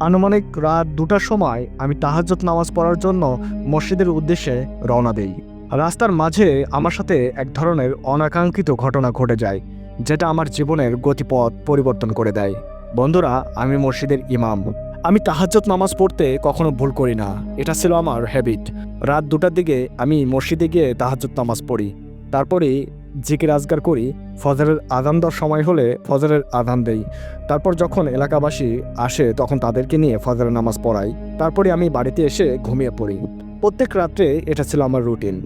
আনুমানিক রাত ২টার সময় আমি তাহাজ্জুদ নামাজ পড়ার জন্য মসজিদের উদ্দেশ্যে রওনা দেই। রাস্তার মাঝে আমার সাথে এক ধরনের অনাকাঙ্ক্ষিত ঘটনা ঘটে যায়, যেটা আমার জীবনের গতিপথ পরিবর্তন করে দেয়। বন্ধুরা, আমি মসজিদের ইমাম। আমি তাহাজ্জুদ নামাজ পড়তে কখনো ভুল করি না, এটা ছিল আমার হ্যাবিট। রাত ২টার দিকে আমি মসজিদে গিয়ে তাহাজ্জুদ নামাজ পড়ি, তারপরে জিকির আজগার করি। ফজরের আযান দেওয়ার সময় হলে ফজরের আযান দেই। তারপর যখন এলাকাবাসী আসে তখন তাদেরকে নিয়ে ফজরের নামাজ পড়াই। তারপরে আমি বাড়িতে এসে ঘুমিয়ে পড়ি। প্রত্যেক রাত্রে এটা ছিল আমার রুটিন।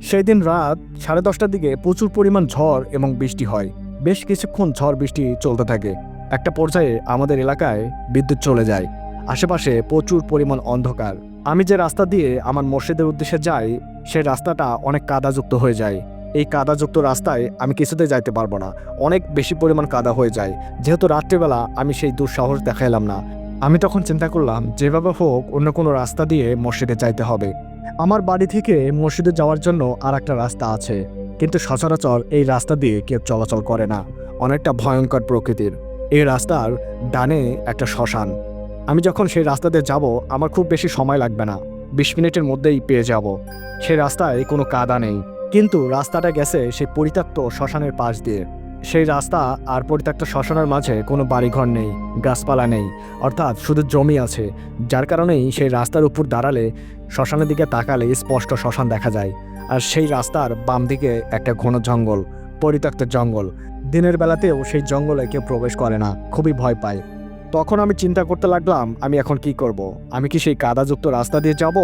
সেই দিন রাত 10:30টার দিকে প্রচুর পরিমাণ ঝড় এবং বৃষ্টি হয়। বেশ কিছুক্ষণ ঝড় বৃষ্টি চলতে থাকে। একটা পর্যায়ে আমাদের এলাকায় বিদ্যুৎ চলে যায়। আশেপাশে প্রচুর পরিমাণ অন্ধকার। আমি যে রাস্তা দিয়ে আমার মসজিদের উদ্দেশ্যে যাই, সেই রাস্তাটা অনেক কাদাযুক্ত হয়ে যায়। এই কাদাযুক্ত রাস্তায় আমি কিছুতে যাইতে পারবো না, অনেক বেশি পরিমাণ কাদা হয়ে যায়। যেহেতু রাত্রিবেলা আমি সেই দুঃসাহস দেখাইলাম না। আমি তখন চিন্তা করলাম যেভাবে হোক অন্য কোনো রাস্তা দিয়ে মসজিদে যাইতে হবে। আমার বাড়ি থেকে মসজিদে যাওয়ার জন্য আর একটা রাস্তা আছে, কিন্তু সচরাচর এই রাস্তা দিয়ে কেউ চলাচল করে না, অনেকটা ভয়ঙ্কর প্রকৃতির। এই রাস্তার ডানে একটা শ্মশান। আমি যখন সেই রাস্তা দিয়ে যাব আমার খুব বেশি সময় লাগবে না, 20 মিনিটের মধ্যেই পেয়ে যাব। সেই রাস্তায় কোনো কাদা নেই, কিন্তু রাস্তাটা গেছে সেই পরিত্যক্ত শ্মশানের পাশ দিয়ে। সেই রাস্তা আর পরিত্যক্ত শ্মশানের মাঝে কোনো বাড়িঘর নেই, গাছপালা নেই, অর্থাৎ শুধু জমি আছে। যার কারণেই সেই রাস্তার উপর দাঁড়ালে শ্মশানের দিকে তাকালে স্পষ্ট শ্মশান দেখা যায়। আর সেই রাস্তার বাম দিকে একটা ঘন জঙ্গল, পরিত্যক্ত জঙ্গল। দিনের বেলাতেও সেই জঙ্গলে কেউ প্রবেশ করে না, খুবই ভয় পায়। তখন আমি চিন্তা করতে লাগলাম আমি এখন কি করব। আমি কি সেই কাদাযুক্ত রাস্তা দিয়ে যাব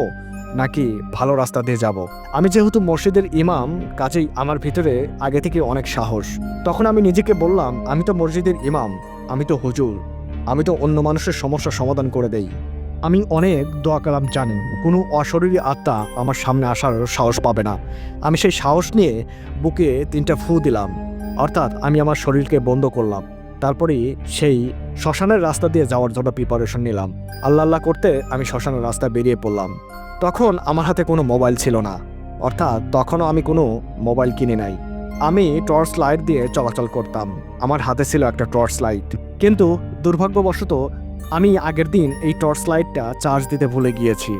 নাকি ভালো রাস্তা দিয়ে যাব? আমি যেহেতু মসজিদের ইমাম, কাজেই আমার ভিতরে আগে থেকে অনেক সাহস। তখন আমি নিজেকে বললাম, আমি তো মসজিদের ইমাম, আমি তো হুজুর, আমি তো অন্য মানুষের সমস্যার সমাধান করে দেই। আমি অনেক দোয়া কালাম জানি, কোনো অশরীরী আত্মা আমার সামনে আসার সাহস পাবে না। আমি সেই সাহস নিয়ে বুকে 3টা ফু দিলাম, অর্থাৎ আমি আমার শরীরকে বন্ধ করলাম। তারপরে সেই শ্মশানের রাস্তা দিয়ে যাওয়ার জন্য প্রিপারেশন নিলাম। আল্লাহ আল্লাহ করতে আমি শ্মশানের রাস্তায় বেরিয়ে পড়লাম। তখন আমার হাতে কোনো মোবাইল ছিল না, অর্থাৎ তখনও আমি কোনো মোবাইল কিনে নাই। আমি টর্চ লাইট দিয়ে চলাচল করতাম। আমার হাতে ছিল একটা টর্চ লাইট, কিন্তু দুর্ভাগ্যবশত আমি আগের দিন এই টর্চ লাইটটা চার্জ দিতে ভুলে গিয়েছি।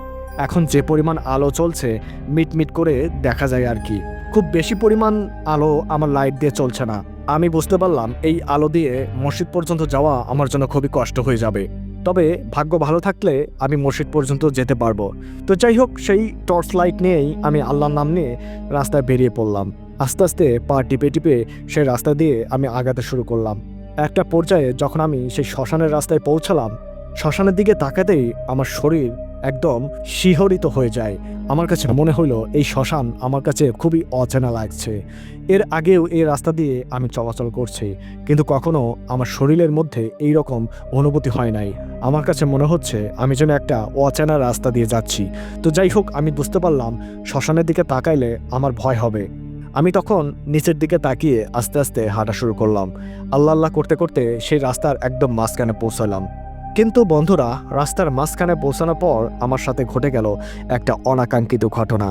এখন যে পরিমাণ আলো চলছে মিটমিট করে দেখা যায় আর কি, খুব বেশি পরিমাণ আলো আমার লাইট দিয়ে চলছে না। আমি বুঝতে পারলাম এই আলো দিয়ে মসজিদ পর্যন্ত যাওয়া আমার জন্য খুবই কষ্ট হয়ে যাবে। তবে ভাগ্য ভালো থাকলে আমি মসজিদ পর্যন্ত যেতে পারবো। তো যাই হোক, সেই টর্চ লাইট নিয়েই আমি আল্লাহর নাম নিয়ে রাস্তায় বেরিয়ে পড়লাম। আস্তে আস্তে পা টিপে টিপে সেই রাস্তা দিয়ে আমি আগাতে শুরু করলাম। একটা পর্যায়ে যখন আমি সেই শ্মশানের রাস্তায় পৌঁছালাম, শ্মশানের দিকে তাকাতেই আমার শরীর একদম শিহরিত হয়ে যায়। আমার কাছে মনে হলো এই শ্মশান আমার কাছে খুবই অচেনা লাগছে। এর আগেও এই রাস্তা দিয়ে আমি চলাচল করছি, কিন্তু কখনো আমার শরীরের মধ্যে এই রকম অনুভূতি হয় নাই। আমার কাছে মনে হচ্ছে আমি যেন একটা অচেনা রাস্তা দিয়ে যাচ্ছি। তো যাই হোক, আমি বুঝতে পারলাম শ্মশানের দিকে তাকাইলে আমার ভয় হবে। আমি তখন নিচের দিকে তাকিয়ে আস্তে আস্তে হাঁটা শুরু করলাম। আল্লাহ আল্লাহ করতে করতে সেই রাস্তার একদম মাঝখানে পৌঁছালাম। কিন্তু বন্ধুরা, রাস্তার মাঝখানে পৌঁছানোর পর আমার সাথে ঘটে গেল একটা অনাকাঙ্ক্ষিত ঘটনা,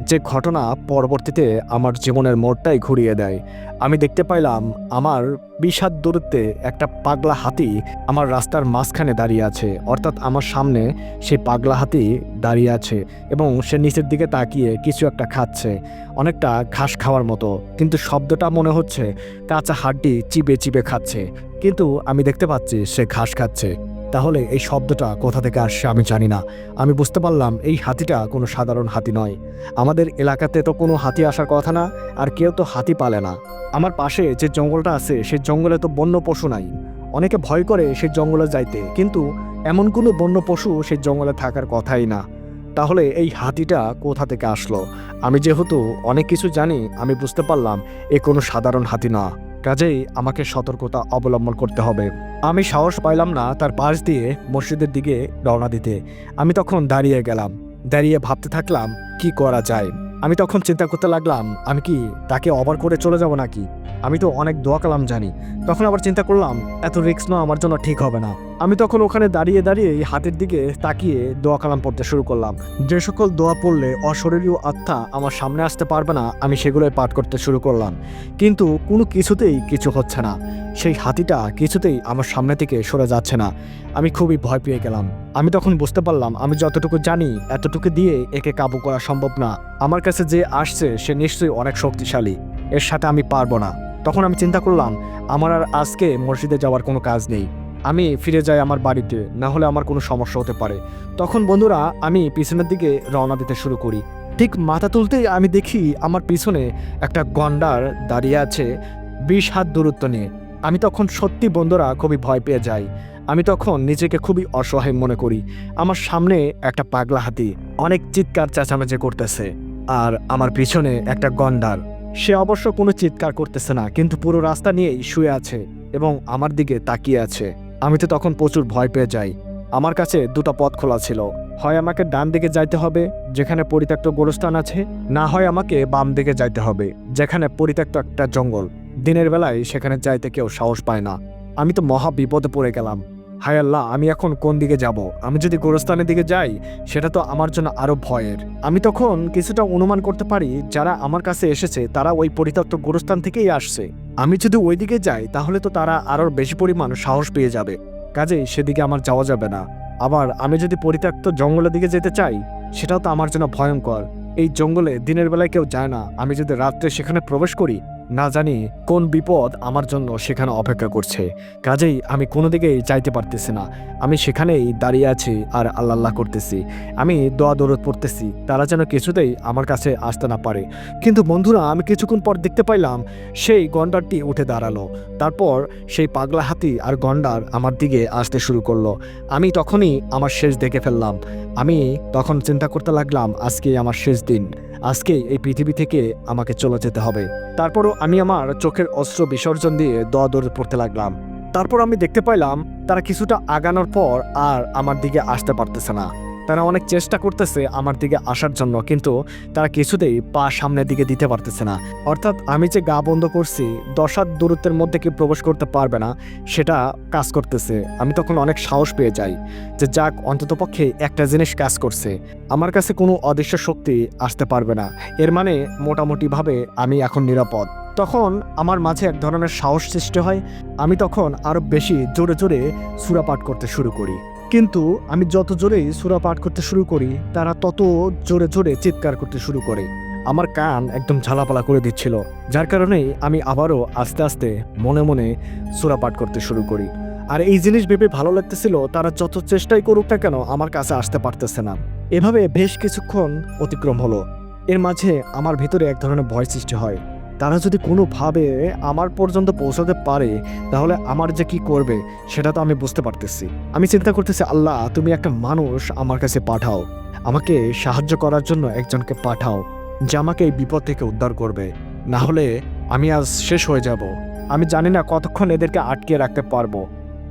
যে ঘটনা পরবর্তীতে আমার জীবনের মোড়টাই ঘুরিয়ে দেয়। আমি দেখতে পাইলাম আমার 20 হাত দূরত্বে একটা পাগলা হাতি আমার রাস্তার মাঝখানে দাঁড়িয়ে আছে, অর্থাৎ আমার সামনে সেই পাগলা হাতি দাঁড়িয়ে আছে এবং সে নিচের দিকে তাকিয়ে কিছু একটা খাচ্ছে, অনেকটা ঘাস খাওয়ার মতো, কিন্তু শব্দটা মনে হচ্ছে কাঁচা হাড্ডি চিবে চিবে খাচ্ছে। কিন্তু আমি দেখতে পাচ্ছি সে ঘাস খাচ্ছে। তাহলে এই শব্দটা কোথা থেকে আসছে আমি জানি না। আমি বুঝতে পারলাম এই হাতিটা কোনো সাধারণ হাতি নয়। আমাদের এলাকাতে তো কোনো হাতি আসার কথা না, আর কেউ তো হাতি পালে না। আমার পাশে যে জঙ্গলটা আছে সেই জঙ্গলে তো বন্য পশু নাই। অনেকে ভয় করে সেই জঙ্গলে যাইতে, কিন্তু এমন কোনো বন্য পশু সেই জঙ্গলে থাকার কথাই না। তাহলে এই হাতিটা কোথা থেকে আসলো? আমি যেহেতু অনেক কিছু জানি, আমি বুঝতে পারলাম এ কোনো সাধারণ হাতি না, কাজেই আমাকে সতর্কতা অবলম্বন করতে হবে। আমি সাহস পাইলাম না তার পাশ দিয়ে মসজিদের দিকে রওনা দিতে। আমি তখন দাঁড়িয়ে গেলাম, দাঁড়িয়ে ভাবতে থাকলাম কি করা যায়। আমি তখন চিন্তা করতে লাগলাম আমি কি তাকে ওভার করে চলে যাব নাকি? আমি তো অনেক দোয়া কালাম জানি। তখন আবার চিন্তা করলাম এত রিস্ক নেওয়া আমার জন্য ঠিক হবে না। আমি তখন ওখানে দাঁড়িয়ে দাঁড়িয়ে হাতের দিকে তাকিয়ে দোয়া কালাম পড়তে শুরু করলাম। যে সকল দোয়া পড়লে অশরীরীয় আত্মা আমার সামনে আসতে পারবে না, আমি সেগুলোই পাঠ করতে শুরু করলাম। কিন্তু কোনো কিছুতেই কিছু হচ্ছে না। সেই হাতিটা কিছুতেই আমার সামনে থেকে সরে যাচ্ছে না। আমি খুবই ভয় পেয়ে গেলাম। আমি তখন বুঝতে পারলাম আমি যতটুকু জানি এতটুকু দিয়ে একে কাবু করা সম্ভব না। আমার কাছে যে আসছে সে নিশ্চয়ই অনেক শক্তিশালী, এর সাথে আমি পারবো না। তখন আমি চিন্তা করলাম আমার আর আজকে মসজিদে যাওয়ার কোনো কাজ নেই। আমি ফিরে যাই আমার বাড়িতে, না হলে আমার কোনো সমস্যা হতে পারে। তখন বন্ধুরা আমি পিছনের দিকে রওনা দিতে শুরু করি। ঠিক মাথা তুলতেই আমি দেখি আমার পিছনে একটা গন্ডার দাঁড়িয়ে আছে 20 হাত দূরত্ব নিয়ে। আমি তখন সত্যি বন্ধুরা খুবই ভয় পেয়ে যাই। আমি তখন নিজেকে খুবই অসহায় মনে করি। আমার সামনে একটা পাগলা হাতি অনেক চিৎকার চেঁচামেচি করতেছে, আর আমার পিছনে একটা গন্ডার। সে অবশ্য কোনো চিৎকার করতেছে না, কিন্তু পুরো রাস্তা নিয়েই শুয়ে আছে এবং আমার দিকে তাকিয়ে আছে। আমি তো তখন প্রচুর ভয় পেয়ে যাই। আমার কাছে দুটো পথ খোলা ছিল, হয় আমাকে ডান দিকে যাইতে হবে যেখানে পরিত্যক্ত গোরস্থান আছে, না হয় আমাকে বাম দিকে যাইতে হবে যেখানে পরিত্যক্ত একটা জঙ্গল। দিনের বেলায় সেখানে যাইতে কেউ সাহস পায় না। আমি তো মহা বিপদে পড়ে গেলাম। হায় আল্লাহ, আমি এখন কোন দিকে যাব? আমি যদি গোরস্থানের দিকে যাই সেটা তো আমার জন্য আরো ভয়ের। আমি তখন কিছুটা অনুমান করতে পারি যারা আমার কাছে এসেছে তারা ওই পরিত্যক্ত গোরস্থান থেকেই আসছে। আমি যদি ওই দিকে যাই তাহলে তো তারা আরো বেশি পরিমাণ সাহস পেয়ে যাবে, কাজেই সেদিকে আমার যাওয়া যাবে না। আবার আমি যদি পরিত্যক্ত জঙ্গলের দিকে যেতে চাই সেটাও তো আমার জন্য ভয়ঙ্কর। এই জঙ্গলে দিনের বেলায় কেউ যায় না। আমি যদি রাত্রে সেখানে প্রবেশ করি, না জানি কোন বিপদ আমার জন্য সেখানে অপেক্ষা করছে। কাজেই আমি কোনো দিকেই যাইতে পারতেছি না। আমি সেখানেই দাঁড়িয়ে আছি আর আল্লাহ করতেছি। আমি দোয়া দরুদ পড়তেছি তারা যেন কিছুতেই আমার কাছে আসতে না পারে। কিন্তু বন্ধুরা আমি কিছুক্ষণ পর দেখতে পাইলাম সেই গন্ডারটি উঠে দাঁড়ালো। তারপর সেই পাগলা হাতি আর গন্ডার আমার দিকে আসতে শুরু করলো। আমি তখনই আমার শেষ দেখে ফেললাম। আমি তখন চিন্তা করতে লাগলাম আজকে আমার শেষ দিন, আজকে এই পৃথিবী থেকে আমাকে চলে যেতে হবে। তারপরও আমি আমার চোখের অস্ত্র বিসর্জন দিয়ে দোয়া দরুদ পড়তে লাগলাম। তারপর আমি দেখতে পাইলাম তারা কিছুটা আগানোর পর আর আমার দিকে আসতে পারতেছে না। তারা অনেক চেষ্টা করতেছে আমার দিকে আসার জন্য, কিন্তু তারা কিছুতেই পা সামনের দিকে দিতে পারতেছে না। অর্থাৎ আমি যে গা বন্ধ করছি 10 হাত দূরত্বের মধ্যে কেউ প্রবেশ করতে পারবে না, সেটা কাজ করতেছে। আমি তখন অনেক সাহস পেয়ে যাই যে যাক, অন্ততপক্ষে একটা জিনিস কাজ করছে, আমার কাছে কোনো অদৃশ্য শক্তি আসতে পারবে না। এর মানে মোটামুটিভাবে আমি এখন নিরাপদ। তখন আমার মাঝে এক ধরনের সাহস সৃষ্টি হয়। আমি তখন আরো বেশি জোরে জোরে সূরা পাঠ করতে শুরু করি। কিন্তু আমি যত জোরেই সূরা পাঠ করতে শুরু করি তারা তত জোরে জোরে চিৎকার করতে শুরু করে। আমার কান একদম ঝালাপালা করে দিচ্ছিল, যার কারণেই আমি আবারও আস্তে আস্তে মনে মনে সূরা পাঠ করতে শুরু করি। আর এই জিনিস ভেবে ভালো লাগতেছিল তারা যত চেষ্টাই করুক না কেন আমার কাছে আসতে পারতেছে না। এভাবে বেশ কিছুক্ষণ অতিক্রম হলো। এর মাঝে আমার ভিতরে এক ধরনের ভয় সৃষ্টি হয়। তারা যদি কোনোভাবে আমার পর্যন্ত পৌঁছাতে পারে তাহলে আমার যে কি করবে সেটা তো আমি বুঝতে পারতেছি। আমি চিন্তা করতেছি, আল্লাহ তুমি একটা মানুষ আমার কাছে পাঠাও, আমাকে সাহায্য করার জন্য একজনকে পাঠাও যে আমাকে এই বিপদ থেকে উদ্ধার করবে, না হলে আমি আজ শেষ হয়ে যাব। আমি জানি না কতক্ষণ এদেরকে আটকে রাখতে পারবো।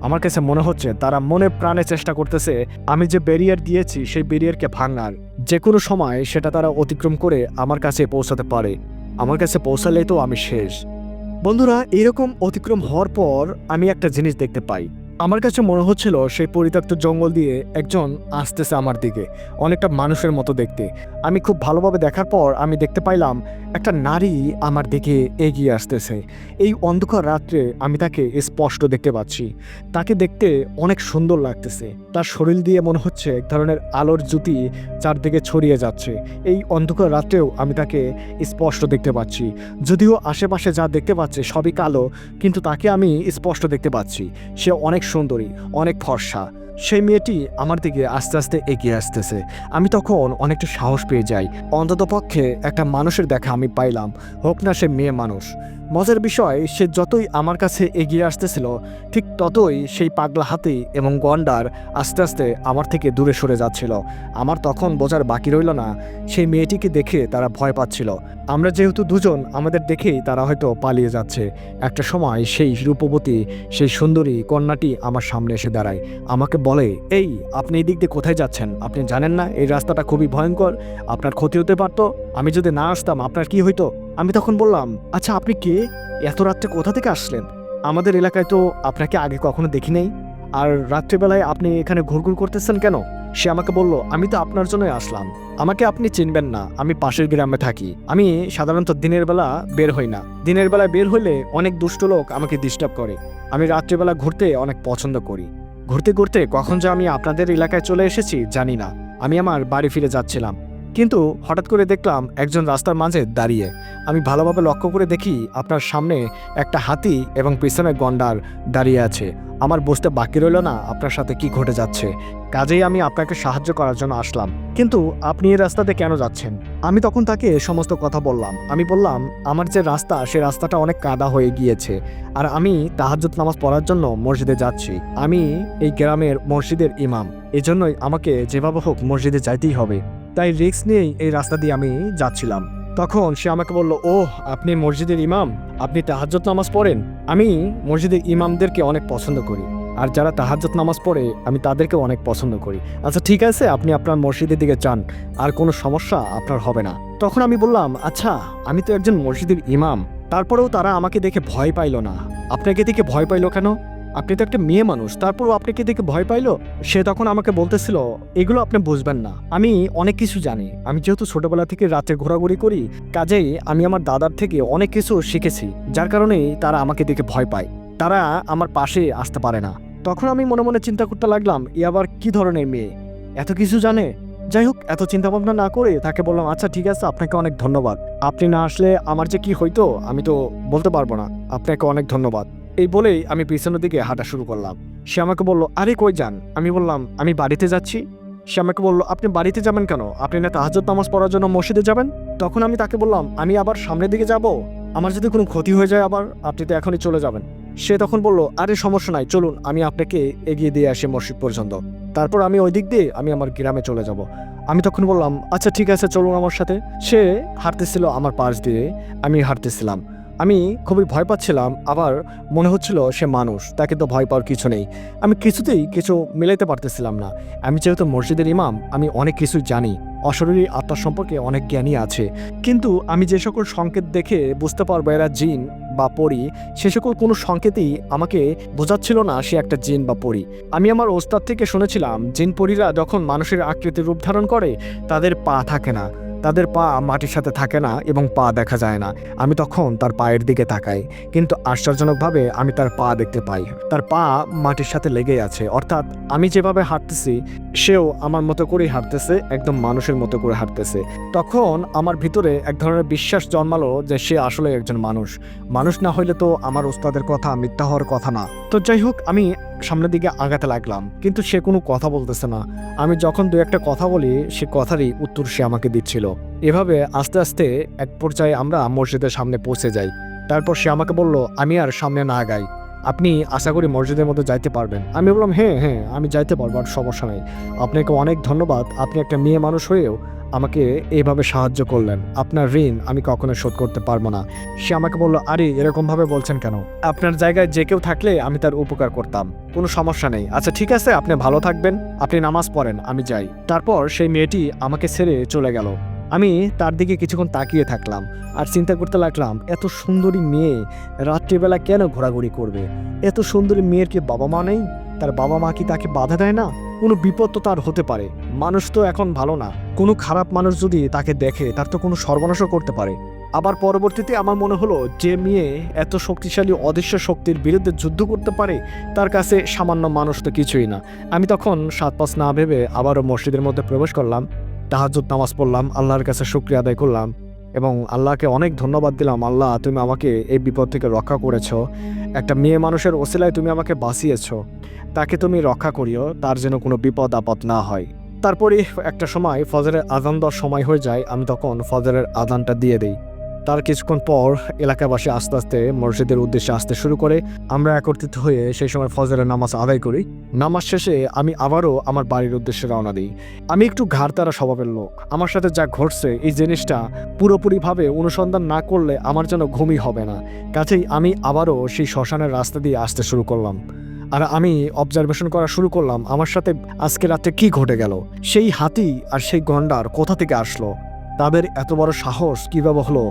আমার কাছে মনে হচ্ছে তারা মনে প্রাণে চেষ্টা করতেছে আমি যে ব্যারিয়ার দিয়েছি সেই ব্যারিয়ারকে ভাঙার। যে কোনো সময় সেটা তারা অতিক্রম করে আমার কাছে পৌঁছাতে পারে। আমার কাছে পৌঁছালেই তো আমি শেষ। বন্ধুরা, এরকম অতিক্রম হওয়ার পর আমি একটা জিনিস দেখতে পাই। আমার কাছে মনে হচ্ছিল সেই পরিত্যক্ত জঙ্গল দিয়ে একজন আসতেছে আমার দিকে, অনেকটা মানুষের মতো দেখতে। আমি খুব ভালোভাবে দেখার পর আমি দেখতে পাইলাম একটা নারী আমার দিকে এগিয়ে আসতেছে। এই অন্ধকার রাত্রে আমি তাকে স্পষ্ট দেখতে পাচ্ছি। তাকে দেখতে অনেক সুন্দর লাগতেছে। তার শরীর দিয়ে মনে হচ্ছে এক ধরনের আলোর জ্যোতি চারদিকে ছড়িয়ে যাচ্ছে। এই অন্ধকার রাত্রেও আমি তাকে স্পষ্ট দেখতে পাচ্ছি। যদিও আশেপাশে যা দেখতে পাচ্ছে সবই কালো, কিন্তু তাকে আমি স্পষ্ট দেখতে পাচ্ছি। সে অনেক সুন্দরী, অনেক ফর্সা। সেই মেয়েটি আমার দিকে আস্তে আস্তে এগিয়ে আসতেছে। আমি তখন অনেকটা সাহস পেয়ে যাই। অন্ততপক্ষে একটা মানুষের দেখা আমি পাইলাম, হোক না সে মেয়ে মানুষ। মজার বিষয়, সে যতই আমার কাছে এগিয়ে আসতেছিল ঠিক ততই সেই পাগলা হাতি এবং গন্ডার আস্তে আস্তে আমার থেকে দূরে সরে যাচ্ছিল। আমার তখন বোঝার বাকি রইল না সেই মেয়েটিকে দেখে তারা ভয় পাচ্ছিল। আমরা যেহেতু দুজন, আমাদের দেখেই তারা হয়তো পালিয়ে যাচ্ছে। একটা সময় সেই রূপবতী, সেই সুন্দরী কন্যাটি আমার সামনে এসে দাঁড়ায়। আমাকে বলে, এই আপনি এই দিক দিয়ে কোথায় যাচ্ছেন? আপনি জানেন না এই রাস্তাটা খুবই ভয়ঙ্কর, আপনার ক্ষতি হতে পারতো। আমি যদি না আসতাম আপনার কি হইতো? আমি তখন বললাম, আচ্ছা আপনি কে? এত রাত্রে কোথা থেকে আসলেন? আমাদের এলাকায় তো আপনাকে আগে কখনো দেখি নেই। আর রাত্রিবেলায় আপনি এখানে ঘুরঘুর করতেছেন কেন? সে আমাকে বলল, আমি তো আপনার জন্যই আসলাম। আমাকে আপনি চিনবেন না, আমি পাশের গ্রামে থাকি। আমি সাধারণত দিনের বেলা বের হই না। দিনের বেলায় বের হইলে অনেক দুষ্ট লোক আমাকে ডিস্টার্ব করে। আমি রাত্রিবেলা ঘুরতে অনেক পছন্দ করি। ঘুরতে ঘুরতে কখন যে আমি আপনাদের এলাকায় চলে এসেছি জানি না। আমি আমার বাড়ি ফিরে যাচ্ছিলাম, কিন্তু হঠাৎ করে দেখলাম একজন রাস্তার মাঝে দাঁড়িয়ে। আমি ভালোভাবে লক্ষ্য করে দেখি আপনার সামনে একটা হাতি এবং পিছনে গন্ডার দাঁড়িয়ে আছে। আমার বুঝতে বাকি রইল না আপনার সাথে কি ঘটে যাচ্ছে। কাজেই আমি আপনাকে সাহায্য করার জন্য আসলাম। কিন্তু আপনি এই রাস্তাতে কেন যাচ্ছেন? আমি তখন তাকে সমস্ত কথা বললাম। আমি বললাম, আমার যে রাস্তা, সে রাস্তাটা অনেক কাদা হয়ে গিয়েছে, আর আমি তাহাজ্জুদ নামাজ পড়ার জন্য মসজিদে যাচ্ছি। আমি এই গ্রামের মসজিদের ইমাম, এজন্যই আমাকে যেভাবে হোক মসজিদে যাইতেই হবে। তাই রিস্ক নিয়েই এই রাস্তা দিয়ে আমি যাচ্ছিলাম। তখন সে আমাকে বলল, ওহ, আপনি মসজিদের ইমাম, আপনি তাহাজ্জুদ নামাজ পড়েন? আমি মসজিদের ইমামদেরকে অনেক পছন্দ করি, আর যারা তাহাজ্জুদ নামাজ পড়ে আমি তাদেরকে অনেক পছন্দ করি। আচ্ছা ঠিক আছে, আপনি আপনার মসজিদের দিকে যান, আর কোনো সমস্যা আপনার হবে না। তখন আমি বললাম, আচ্ছা আমি তো একজন মসজিদের ইমাম, তারপরেও তারা আমাকে দেখে ভয় পাইল না। আপনাকে দেখে ভয় পাইল কেন? আপনি তো একটা মেয়ে মানুষ, তারপরও আপনাকে দেখে ভয় পাইলো? সে তখন আমাকে বলতেছিল, এগুলো আপনি বুঝবেন না, আমি অনেক কিছু জানি। আমি যেহেতু ছোটবেলা থেকে রাতে ঘোরাঘুরি করি, কাজেই আমি আমার দাদার থেকে অনেক কিছু শিখেছি, যার কারণেই তারা আমাকে দেখে ভয় পায়। তারা আমার পাশে আসতে পারে না। তখন আমি মনে মনে চিন্তা করতে লাগলাম, এ আবার কি ধরনের মেয়ে, এত কিছু জানে? যাই হোক, এত চিন্তা ভাবনা না করে তাকে বললাম, আচ্ছা ঠিক আছে, আপনাকে অনেক ধন্যবাদ। আপনি না আসলে আমার যে কি হইতো আমি তো বলতে পারবো না। আপনাকে অনেক ধন্যবাদ। এই বলেই আমি পিছনের দিকে হাঁটা শুরু করলাম। সে আমাকে বলল, আরে কই যান? আমি বললাম, আমি বাড়িতে যাচ্ছি। সে আমাকে বলল, আপনি বাড়িতে যাবেন কেন? আপনি না তাহাজ্জুদ নামাজ পড়ার জন্য মসজিদে যাবেন? তখন আমি তাকে বললাম, আমি আবার সামনের দিকে যাব? আমার যদি কোনো ক্ষতি হয়ে যায় আবার, আপনি তো এখনই চলে যাবেন। সে তখন বলল, আরে সমস্যা নাই, চলুন আমি আপনাকে এগিয়ে দিয়ে আসি মসজিদ পর্যন্ত, তারপর আমি ওই দিক দিয়ে আমি আমার গ্রামে চলে যাব। আমি তখন বললাম, আচ্ছা ঠিক আছে, চলুন আমার সাথে। সে হাঁটতেছিল আমার পাশ দিয়ে, আমি হাঁটতেছিলাম। আমি খুবই ভয় পাচ্ছিলাম, আবার মনে হচ্ছিল সে মানুষ, তাকে তো ভয় পাওয়ার কিছু নেই। আমি কিছুতেই কিছু মিলাইতে পারতেছিলাম না। আমি যেহেতু মসজিদের ইমাম, আমি অনেক কিছু জানি, অশরীরী আত্মা সম্পর্কে অনেক জ্ঞানী আছে, কিন্তু আমি যে সকল সংকেত দেখে বুঝতে পারবো এরা জিন বা পরী, সে সকল কোনো সংকেতই আমাকে বোঝাচ্ছিল না সে একটা জিন বা পরী। আমি আমার ওস্তাদ থেকে শুনেছিলাম, জিন পরীরা যখন মানুষের আকৃতির রূপ ধারণ করে, তাদের পা থাকে না, তাদের পা মাটির সাথে থাকে না এবং পা দেখা যায় না। আমি তখন তার পায়ের দিকে তাকাই, কিন্তু আশ্চর্যজনকভাবে আমি তার পা দেখতে পাই। তার পা মাটির সাথে লেগেই আছে, অর্থাৎ আমি যেভাবে হাঁটতেছি সেও আমার মতো করেই হাঁটতেছে, একদম মানুষের মতো করে হাঁটতেছে। তখন আমার ভিতরে এক ধরনের বিশ্বাস জন্মালো যে সে আসলে একজন মানুষ। মানুষ না হইলে তো আমার ওস্তাদের কথা মিথ্যা হওয়ার কথা না। তো যাই হোক, আমি সামনের দিকে আগাতে লাগলাম, কিন্তু সে কোনো কথা বলতেছে না। আমি যখন দু একটা কথা বলি, সে কথারই উত্তর সে আমাকে দিচ্ছিল। এভাবে আস্তে আস্তে এক পর্যায়ে আমরা মসজিদের সামনে পৌঁছে যাই। তারপর সে আমাকে বলল, আমি আর সামনে না আগাই, আপনি আশা করি মসজিদের মধ্যে যাইতে পারবেন। আমি বললাম, হ্যাঁ হ্যাঁ, আমি যাইতে পারবো, আর সমস্যা নেই। আপনাকে অনেক ধন্যবাদ, আপনি একটা মেয়ে মানুষ হয়েও আমাকে এইভাবে সাহায্য করলেন। আপনার ঋণ আমি কখনো শোধ করতে পারবো না। সে আমাকে বলল, আরে এরকমভাবে বলছেন কেন? আপনার জায়গায় যে কেউ থাকলে আমি তার উপকার করতাম, কোনো সমস্যা নেই। আচ্ছা ঠিক আছে, আপনি ভালো থাকবেন, আপনি নামাজ পড়েন, আমি যাই। তারপর সেই মেয়েটি আমাকে ছেড়ে চলে গেল। আমি তার দিকে কিছুক্ষণ তাকিয়ে থাকলাম আর চিন্তা করতে লাগলাম, এত সুন্দরী মেয়ে রাত্রিবেলা কেন ঘোরাঘুরি করবে? এত সুন্দরী মেয়ের কি বাবা মা নেই? তার বাবা মা কি তাকে বাধা দেয় না? কোনো বিপদ তো তার হতে পারে। মানুষ তো এখন ভালো না, কোনো খারাপ মানুষ যদি তাকে দেখে তার তো কোনো সর্বনাশও করতে পারে। আবার পরবর্তীতে আমার মনে হলো, যে মেয়ে এত শক্তিশালী অদৃশ্য শক্তির বিরুদ্ধে যুদ্ধ করতে পারে, তার কাছে সামান্য মানুষ তো কিছুই না। আমি তখন সাত পাঁচ না ভেবে আবারও মসজিদের মধ্যে প্রবেশ করলাম, তাহাজ্জুদ নামাজ পড়লাম, আল্লাহর কাছে শুকরিয়া আদায় করলাম এবং আল্লাহকে অনেক ধন্যবাদ দিলাম। আল্লাহ, তুমি আমাকে এই বিপদ থেকে রক্ষা করেছো। একটা মেয়ে মানুষের ওসিলায় তুমি আমাকে বাঁচিয়েছো, তাকে তুমি রক্ষা করিও, তার যেন কোনো বিপদ আপদ না হয়। তারপরে একটা সময় ফজরের আজান দেওয়ার সময় হয়ে যায়। আমি তখন ফজরের আজানটা দিয়ে দিই। তার কিছুক্ষণ পর এলাকাবাসী আস্তে আস্তে মসজিদের উদ্দেশ্যে আসতে শুরু করে। আমরা একত্রিত হয়ে সেই সময় ফজরের নামাজ আদায় করি। নামাজ শেষে আমি আবারও আমার বাড়ির উদ্দেশ্যে রওনা দিই। আমি একটু ঘাড়তারা স্বভাবের লোক। আমার সাথে যা ঘটছে এই জিনিসটা পুরোপুরিভাবে অনুসন্ধান না করলে আমার যেন ঘুমই হবে না। কাছেই আমি আবারও সেই শ্মশানের রাস্তা দিয়ে আসতে শুরু করলাম। আর আমি অবজারভেশন করা শুরু করলাম আমার সাথে আজকে রাতে কি ঘটে গেল। সেই হাতি আর সেই গন্ডার কোথা থেকে আসলো? তাদের এত বড় সাহস কিভাবে হলো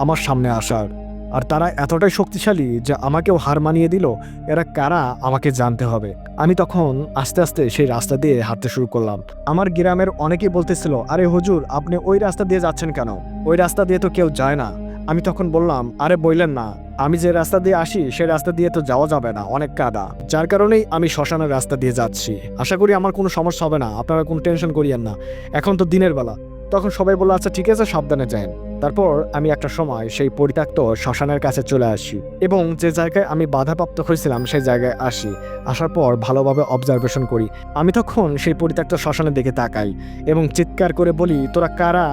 আমার সামনে আসার? আর তারা এতটাই শক্তিশালী যে আমাকেও হার মানিয়ে দিল। এরা কারা আমাকে জানতে হবে। আমি তখন আস্তে আস্তে সেই রাস্তা দিয়ে হাঁটতে শুরু করলাম। আমার গ্রামের অনেকেই বলতেছিল, আরে হুজুর আপনি ওই রাস্তা দিয়ে যাচ্ছেন কেন? ওই রাস্তা দিয়ে তো কেউ যায় না। আমি তখন বললাম, আরে বললেন না, আমি যে রাস্তা দিয়ে আসি সেই রাস্তা দিয়ে তো যাওয়া যাবে না, অনেক কাদা, যার কারণেই আমি শ্মশানের রাস্তা দিয়ে যাচ্ছি। আশা করি আমার কোনো সমস্যা হবে না, আপনারা কোনো টেনশন করিয়েন না, এখন তো দিনের বেলা। তখন সবাই বলল, আচ্ছা ঠিক আছে, সাবধানে যান। তারপর আমি একটা সময় সেই পরিত্যক্ত শ্মশানের কাছে চলে আসি এবং যে জায়গায় আমি বাধাপ্রাপ্ত হয়েছিলাম সেই জায়গায় আসি। আসার পর ভালোভাবে অবজারভেশন করি। আমি তখন সেই পরিত্যক্ত শ্মশানের দিকে তাকাই এবং চিৎকার করে বলি, তোরা কারা?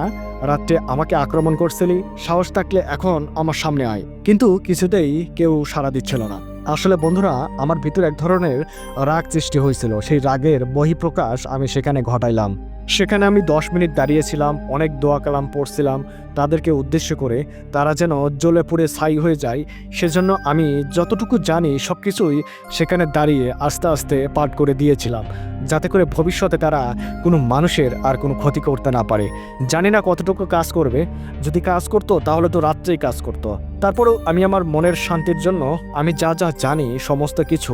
রাত্রে আমাকে আক্রমণ করছিলি? সাহস থাকলে এখন আমার সামনে আয়। কিন্তু কিছুতেই কেউ সাড়া দিচ্ছিল না। আসলে বন্ধুরা, আমার ভিতর এক ধরনের রাগ সৃষ্টি হয়েছিল। সেই রাগের বহিঃপ্রকাশ আমি সেখানে ঘটাইলাম। সেখানে আমি 10 মিনিট দাঁড়িয়েছিলাম, অনেক দোয়া কালাম পড়ছিলাম তাদেরকে উদ্দেশ্য করে, তারা যেন জ্বলে পুড়ে ছাই হয়ে যায় সেজন্য আমি যতটুকু জানি সব কিছুই সেখানে দাঁড়িয়ে আস্তে আস্তে পাঠ করে দিয়েছিলাম, যাতে করে ভবিষ্যতে তারা কোনো মানুষের আর কোনো ক্ষতি করতে না পারে। জানি না কতটুকু কাজ করবে, যদি কাজ করতো তাহলে তো রাত্রেই কাজ করতো। তারপরেও আমি আমার মনের শান্তির জন্য আমি যা যা জানি সমস্ত কিছু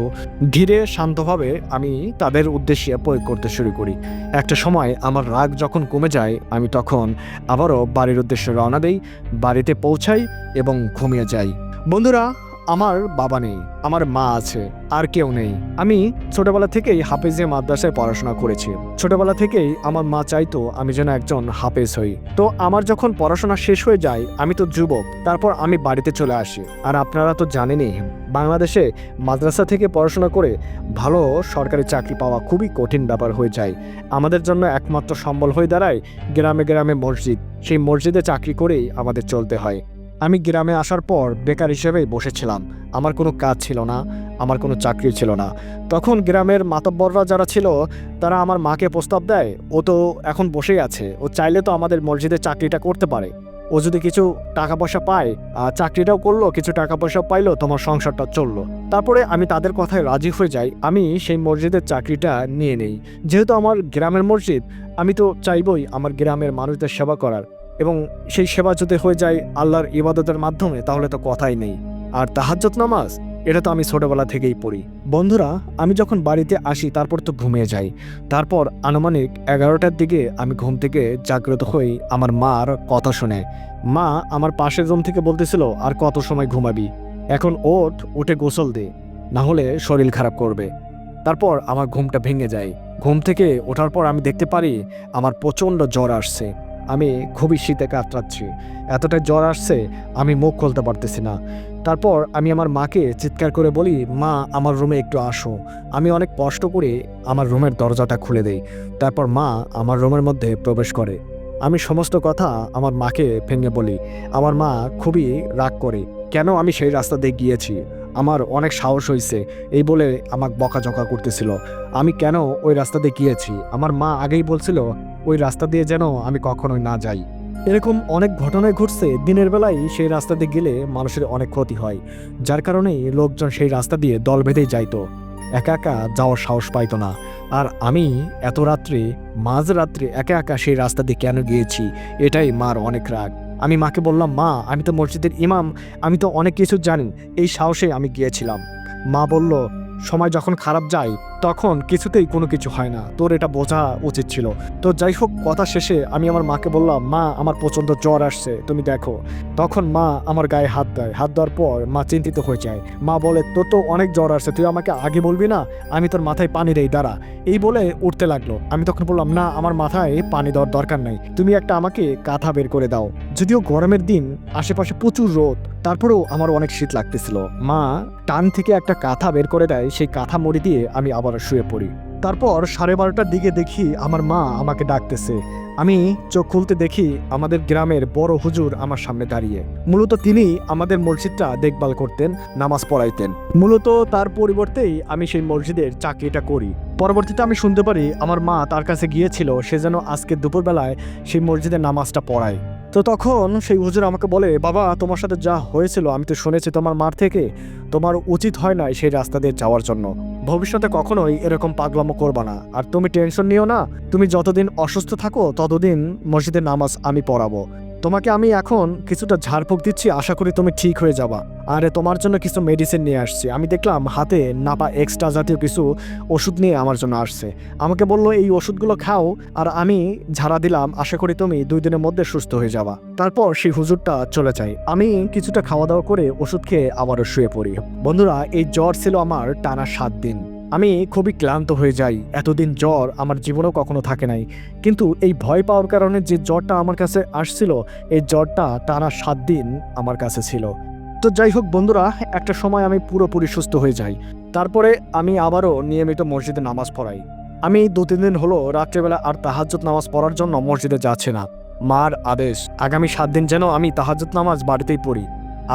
ধীরে শান্তভাবে আমি তাদের উদ্দেশ্যে প্রয়োগ করতে শুরু করি। একটা সময় আমার রাগ যখন কমে যায় আমি তখন আবারও বাড়ির উদ্দেশ্যে রওনা দেই, বাড়িতে পৌঁছাই এবং ঘুমিয়ে যাই। বন্ধুরা, আমার বাবা নেই, আমার মা আছে, আর কেউ নেই। আমি ছোটবেলা থেকেই হাফেজে মাদ্রাসায় পড়াশোনা করেছি। ছোটবেলা থেকেই আমার মা চাইতো আমি যেন একজন হাফেজ হই। তো আমার যখন পড়াশোনা শেষ হয়ে যায়, আমি তো যুবক, তারপর আমি বাড়িতে চলে আসি। আর আপনারা তো জানেনই, বাংলাদেশে মাদ্রাসা থেকে পড়াশোনা করে ভালো সরকারি চাকরি পাওয়া খুবই কঠিন ব্যাপার হয়ে যায়। আমাদের জন্য একমাত্র সম্বল হয়ে দাঁড়ায় গ্রামে গ্রামে মসজিদ। সেই মসজিদে চাকরি করেই আমাদের চলতে হয়। আমি গ্রামে আসার পর বেকার হিসেবেই বসেছিলাম। আমার কোনো কাজ ছিল না, আমার কোনো চাকরি ছিল না। তখন গ্রামের মাতব্বররা যারা ছিল তারা আমার মাকে প্রস্তাব দেয়, ও তো এখন বসেই আছে, ও চাইলে তো আমাদের মসজিদে চাকরিটা করতে পারে। ও যদি কিছু টাকা পয়সা পায়, চাকরিটাও করলো, কিছু টাকা পয়সাও পাইলো, তোমার সংসারটা চললো। তারপরে আমি তাদের কথায় রাজি হয়ে যাই, আমি সেই মসজিদের চাকরিটা নিয়ে নেই। যেহেতু আমার গ্রামের মসজিদ, আমি তো চাইবই আমার গ্রামের মানুষদের সেবা করার, এবং সেই সেবা যদি হয়ে যায় আল্লাহর ইবাদতের মাধ্যমে তাহলে তো কথাই নেই। আর তাহাজ্জুদ নামাজ, এটা তো আমি ছোটবেলা থেকেই পড়ি। বন্ধুরা, আমি যখন বাড়িতে আসি তারপর তো ঘুমিয়ে যাই। তারপর আনুমানিক 11টার দিকে আমি ঘুম থেকে জাগ্রত হই আমার মার কথা শুনে। মা আমার পাশের রুম থেকে বলতেছিল, আর কত সময় ঘুমাবি, এখন উঠে গোসল দে, না হলে শরীর খারাপ করবে। তারপর আমার ঘুমটা ভেঙে যায়। ঘুম থেকে ওঠার পর আমি দেখতে পারি আমার প্রচণ্ড জ্বর আসছে। আমি খুবই শীতে কাতরাচ্ছি, এতটাই জ্বর আসছে আমি মুখ খুলতে পারতেছি না। তারপর আমি আমার মাকে চিৎকার করে বলি, মা আমার রুমে একটু আসো। আমি অনেক কষ্ট করে আমার রুমের দরজাটা খুলে দেই। তারপর মা আমার রুমের মধ্যে প্রবেশ করে। আমি সমস্ত কথা আমার মাকে ভেঙে বলি। আমার মা খুবই রাগ করে, কেন আমি সেই রাস্তা দিয়ে গিয়েছি, আমার অনেক সাহস হয়েছে এই বলে আমাকে বকাঝকা করতেছিল। আমি কেন ওই রাস্তা দিয়ে গিয়েছি, আমার মা আগেই বলছিল ওই রাস্তা দিয়ে যেন আমি কখনোই না যাই। এরকম অনেক ঘটনায় ঘটছে। দিনের বেলায় সেই রাস্তা দিয়ে গেলে মানুষের অনেক ক্ষতি হয়, যার কারণেই লোকজন সেই রাস্তা দিয়ে দল বেঁধেই যাইতো, একা একা যাওয়ার সাহস পাইতো না। আর আমি এত রাত্রে, মাঝরাত্রে একা একা সেই রাস্তা দিয়ে কেন গিয়েছি, এটাই মার অনেক রাগ। আমি মাকে বললাম, মা আমি তো মসজিদের ইমাম, আমি তো অনেক কিছু জানি, এই সাহসে আমি গিয়েছিলাম। মা বলল, সময় যখন খারাপ যায় তখন কিছুতেই কোনো কিছু হয় না, তোর এটা বোঝা উচিত ছিল। তো যাই হোক, কথা শেষে আমি আমার মাকে বললাম, মা আমার প্রচণ্ড জ্বর আসছে, তুমি দেখো। তখন মা আমার গায়ে হাত দেয়। হাত দেওয়ার পর মা চিন্তিত হয়ে যায়। মা বলে, তোর তো অনেক জ্বর আসছে, তুই আমাকে আগে বলবি না, আমি তোর মাথায় পানি দেই, দাঁড়া। এই বলে উঠতে লাগলো। আমি তখন বললাম, না আমার মাথায় পানি দেওয়ার দরকার নাই, তুমি একটা আমাকে কাঁথা বের করে দাও। যদিও গরমের দিন, আশেপাশে প্রচুর রোদ, তারপরেও আমার অনেক শীত লাগতেছিল। মা টান থেকে একটা কাঁথা বের করে দেয়, সেই কাঁথা মুড়ি দিয়ে আমি আবার শুয়ে পড়ি। তারপর 12:30টার দিকে দেখি আমার মা আমাকে ডাকতেছে। আমি চোখ খুলতে দেখি আমাদের গ্রামের বড় হুজুর আমার সামনে দাঁড়িয়ে। মূলত তিনি আমাদের মসজিদটা দেখভাল করতেন, নামাজ পড়াইতেন। মূলত তার পরিবর্তেই আমি সেই মসজিদের চাকরিটা করি। পরবর্তীতে আমি শুনতে পারি আমার মা তার কাছে গিয়েছিল, সে যেন আজকে দুপুরবেলায় সেই মসজিদের নামাজটা পড়ায়। তো তখন সেই হুজুর আমাকে বলে, বাবা তোমার সাথে যা হয়েছিল আমি তো শুনেছি তোমার মার থেকে, তোমার উচিত হয় না সেই রাস্তা দিয়ে যাওয়ার জন্য, ভবিষ্যতে কখনোই এরকম পাগলামো করবা না। আর তুমি টেনশন নিও না, তুমি যতদিন অসুস্থ থাকো ততদিন মসজিদের নামাজ আমি পড়াবো। তোমাকে আমি এখন কিছুটা ঝাড়ফুঁক দিচ্ছি, আশা করি তুমি ঠিক হয়ে যাবা। আরে তোমার জন্য কিছু মেডিসিন নিয়ে আসছি। আমি দেখলাম হাতে নাপা এক্সট্রা জাতীয় কিছু ওষুধ নিয়ে আমার জন্য আসছে। আমাকে বললো এই ওষুধগুলো খাও, আর আমি ঝাড়া দিলাম, আশা করি তুমি 2 দিনের মধ্যে সুস্থ হয়ে যাবা। তারপর সেই হুজুরটা চলে যায়। আমি কিছুটা খাওয়া দাওয়া করে ওষুধ খেয়ে আবারও শুয়ে পড়ি। বন্ধুরা, এই জ্বর ছিল আমার টানা 7 দিন। আমি খুবই ক্লান্ত হয়ে যাই। এতদিন জ্বর আমার জীবনেও কখনো থাকে নাই, কিন্তু এই ভয় পাওয়ার কারণে যে জ্বরটা আমার কাছে আসছিল, এই জ্বরটা টানা 7 দিন আমার কাছে ছিল। তো যাই হোক বন্ধুরা, একটা সময় আমি পুরোপুরি সুস্থ হয়ে যাই। তারপরে আমি আবারও নিয়মিত মসজিদে নামাজ পড়াই। আমি 2-3 দিন হলো রাত্রেবেলা আর তাহাজ্জুদ নামাজ পড়ার জন্য মসজিদে যাচ্ছি না। মার আদেশ, আগামী 7 দিন যেন আমি তাহাজ্জুদ নামাজ বাড়িতেই পড়ি।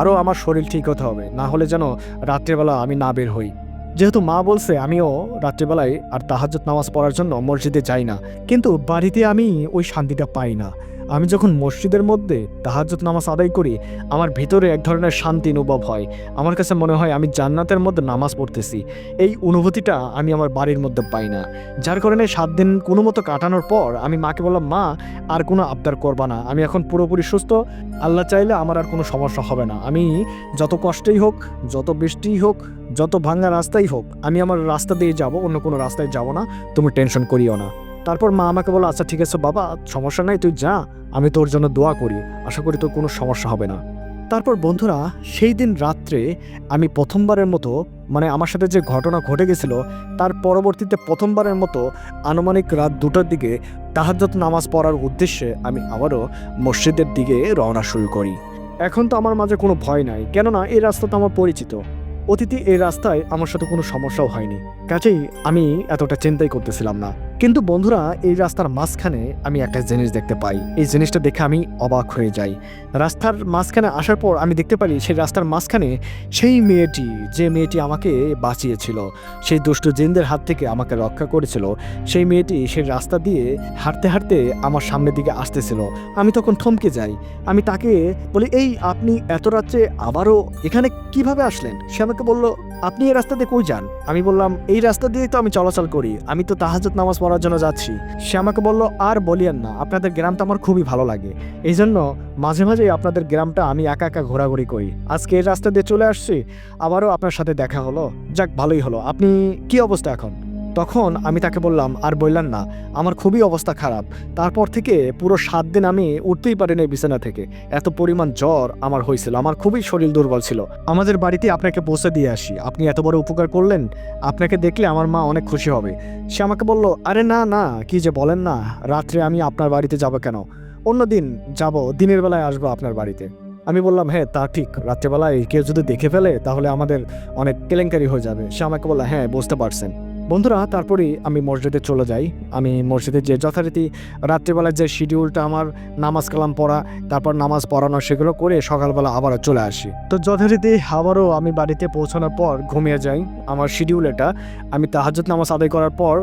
আরও আমার শরীর ঠিক হতে হবে, না হলে যেন রাত্রেবেলা আমি না বের হই। যেহেতু মা বলছে, আমিও রাত্রেবেলায় আর তাহাজ্জুদ নামাজ পড়ার জন্য মসজিদে যাই না, কিন্তু বাড়িতে আমি ওই শান্তিটা পাই না। আমি যখন মসজিদের মধ্যে তাহাজ্জুদ নামাজ আদায় করি, আমার ভিতরে এক ধরনের শান্তি অনুভব হয়। আমার কাছে মনে হয় আমি জান্নাতের মধ্যে নামাজ পড়তেছি। এই অনুভূতিটা আমি আমার বাড়ির মধ্যে পাই না। যার কারণে 7 দিন কোনো মতো কাটানোর পর আমি মাকে বললাম, মা আর কোনো আবদার করবা না, আমি এখন পুরোপুরি সুস্থ। আল্লাহ চাইলে আমার আর কোনো সমস্যা হবে না। আমি যত কষ্টই হোক, যত বৃষ্টিই হোক, যত ভাঙা রাস্তাই হোক, আমি আমার রাস্তা দিয়ে যাব, অন্য কোনো রাস্তায় যাব না, তুমি টেনশন করিও না। তারপর মা আমাকে বলো, আচ্ছা ঠিক আছে বাবা, সমস্যা নাই, তুই যা, আমি তোর জন্য দোয়া করি, আশা করি তোর কোনো সমস্যা হবে না। তারপর বন্ধুরা, সেই দিন রাত্রে আমি প্রথমবারের মতো, মানে আমার সাথে যে ঘটনা ঘটে গেছিল তার পরবর্তীতে প্রথমবারের মতো আনুমানিক রাত 2টার দিকে তাহাজ্জুদ নামাজ পড়ার উদ্দেশ্যে আমি আবারও মসজিদের দিকে রওনা শুরু করি। এখন তো আমার মাঝে কোনো ভয় নাই, কেননা এই রাস্তা তো আমার পরিচিত। অতীতে এই রাস্তায় আমার সাথে কোনো সমস্যাও হয়নি, কাজেই আমি এতটা চিন্তাই করতেছিলাম না। কিন্তু বন্ধুরা, এই রাস্তার মাঝখানে আমি একটা জিনিস দেখতে পাই। এই জিনিসটা দেখে আমি অবাক হয়ে যাই। রাস্তার মাঝখানে আসার পর আমি দেখতে পারি সেই রাস্তার মাঝখানে সেই মেয়েটি, যে মেয়েটি আমাকে বাঁচিয়েছিল, সেই দুষ্টু জিনদের হাত থেকে আমাকে রক্ষা করেছিল, সেই মেয়েটি সেই রাস্তা দিয়ে হাঁটতে হাঁটতে আমার সামনের দিকে আসতেছিল। আমি তখন থমকে যাই। আমি তাকে বলি, এই আপনি এত রাত্রে আবারও এখানে কিভাবে আসলেন? সে আমাকে বলল, আপনি এই রাস্তা দিয়ে কই যান? আমি বললাম, এই রাস্তা দিয়েই তো আমি চলাচল করি, আমি তো তাহাজ্জুদ নামাজ পড়ার জন্য যাচ্ছি। সে আমাকে বলল, আর বলিয়েন না, আপনাদের গ্রামটা আমার খুবই ভালো লাগে, এই জন্য মাঝে মাঝে আপনাদের গ্রামটা আমি একা একা ঘোরাঘুরি করি। আজকে এই রাস্তা দিয়ে চলে আসছি, আবারও আপনার সাথে দেখা হলো, যাক ভালোই হলো। আপনি কি অবস্থা এখন? তখন আমি তাকে বললাম, আর বললেন না, আমার খুবই অবস্থা খারাপ। তারপর থেকে পুরো 7 দিন আমি উঠতেই পারিনি বিছানা থেকে। এত পরিমাণ জ্বর আমার হয়েছিল, আমার খুবই শরীর দুর্বল ছিল। আমাদের বাড়িতে আপনাকে পৌঁছে দিয়ে আসি, আপনি এত বড় উপকার করলেন, আপনাকে দেখলে আমার মা অনেক খুশি হবে। সে আমাকে বলল, আরে না না, কি যে বলেন না, রাত্রে আমি আপনার বাড়িতে যাব কেন? অন্য দিন যাব, দিনের বেলায় আসবো আপনার বাড়িতে। আমি বললাম, হ্যাঁ তা ঠিক, রাত্রেবেলায় কেউ যদি দেখে ফেলে তাহলে আমাদের অনেক কেলেঙ্কারি হয়ে যাবে। সে আমাকে বলল, হ্যাঁ বুঝতে পারছেন। বন্ধুরা, তারপরেই আমি মসজিদে চলে যাই। আমি মসজিদে যে যথারীতি রাত্রিবেলায় যে শিডিউলটা আমার, নামাজ কালাম পড়া, তারপর নামাজ পড়ানো, সেগুলো করে সকালবেলা আবারও চলে আসি। তো যথারীতি আবারও আমি বাড়িতে পৌঁছানোর পর ঘুমিয়ে যাই। আমার শিডিউল এটা, আমি তাহাজ্জুদ নামাজ আদায় করার পর,